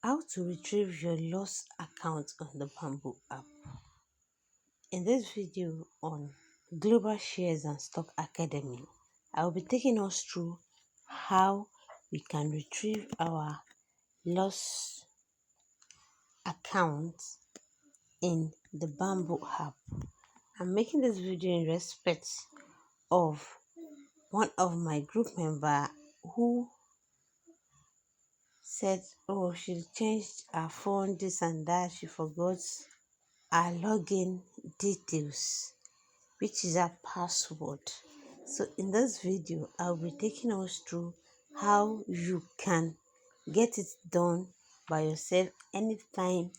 How to retrieve your lost account on the Bamboo app. In this video on Global Shares and Stock Academy, I will be taking us through how we can retrieve our lost account in the Bamboo app. I'm making this video in respect of one of my group member who said, oh, she changed her phone, this and that, she forgot our login details, which is our password. So in this video, I'll be taking us through how you can get it done by yourself anytime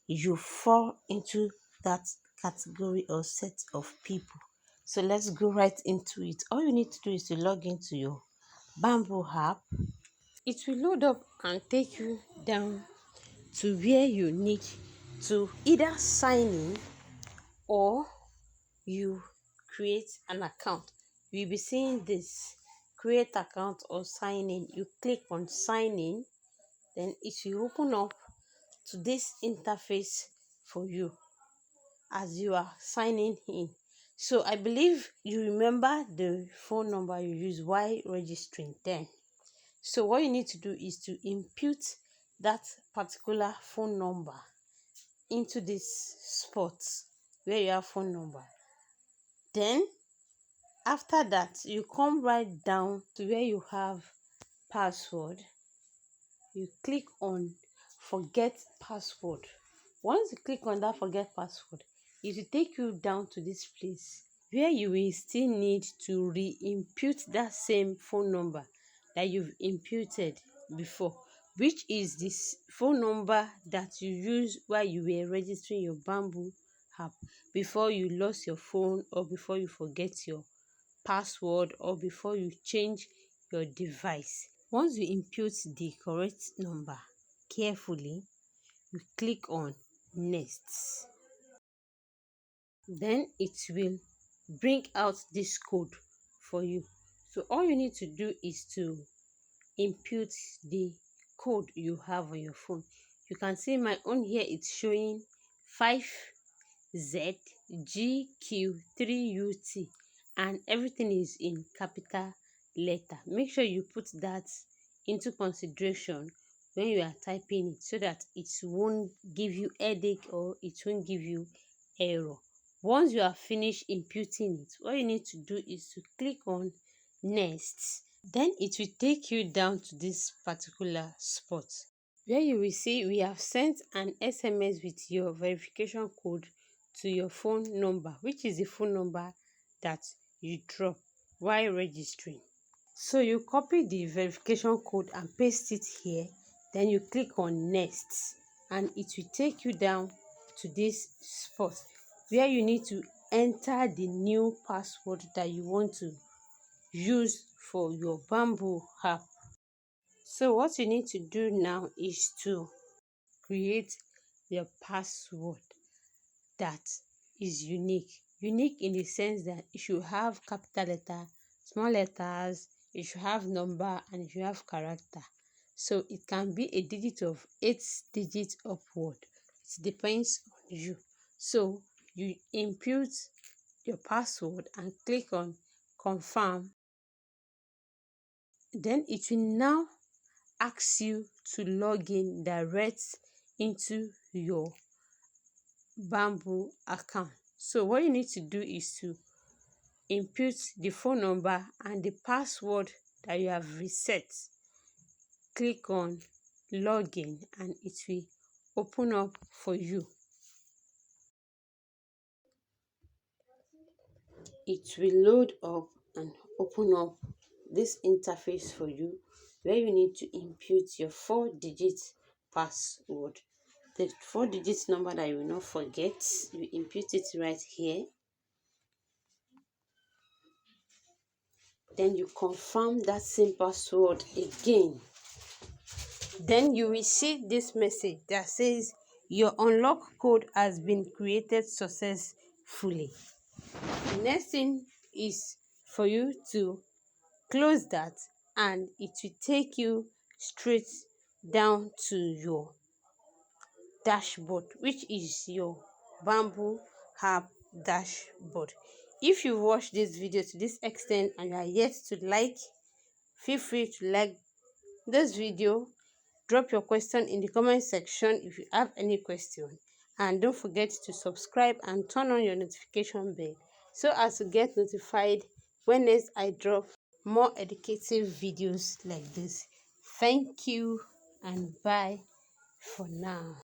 you fall into that category or set of people. So let's go right into it. All you need to do is to log into your Bamboo app. It will load up and take you down to where you need to either sign in or you create an account. You'll be seeing this create account or sign in. You click on sign in, then it will open up to this interface for you as you are signing in. So I believe you remember the phone number you use while registering then. So what you need to do is to input that particular phone number into this spot where you have phone number. Then after that, you come right down to where you have password. You click on forget password. Once you click on that forget password, it will take you down to this place where you will still need to re-input that same phone number that you've imputed before, which is this phone number that you used while you were registering your Bamboo app before you lost your phone or before you forget your password or before you change your device. Once you input the correct number carefully, you click on next. Then it will bring out this code for you. So all you need to do is to input the code you have on your phone. You can see my own here, it's showing 5ZGQ3UT and everything is in capital letter. Make sure you put that into consideration when you are typing it so that it won't give you headache or it won't give you error. Once you are finished inputting it, what you need to do is to click on next. Then it will take you down to this particular spot where you will see we have sent an SMS with your verification code to your phone number, which is the phone number that you drop while registering. So you copy the verification code and paste it here. Then you click on next and it will take you down to this spot where you need to enter the new password that you want to use for your Bamboo app. So what you need to do now is to create your password that is unique. Unique in the sense that it should have capital letter, small letters, it should have number, and it should have character. So it can be a digit of 8 digits upward. It depends on you. So you input your password and click on confirm. Then it will now ask you to log in direct into your Bamboo account. So what you need to do is to input the phone number and the password that you have reset. Click on login and it will open up for you. It will load up and open up this interface for you where you need to input your 4-digit password. The 4-digit number that you will not forget, you input it right here. Then you confirm that same password again. Then you will see this message that says your unlock code has been created successfully. The next thing is for you to close that and it will take you straight down to your dashboard, which is your bamboo app dashboard. If you watched this video to this extent and you are yet to like, feel free to like this video. Drop your question in the comment section if you have any question, and don't forget to subscribe and turn on your notification bell so as to get notified when next I drop more educative videos like this. Thank you and bye for now.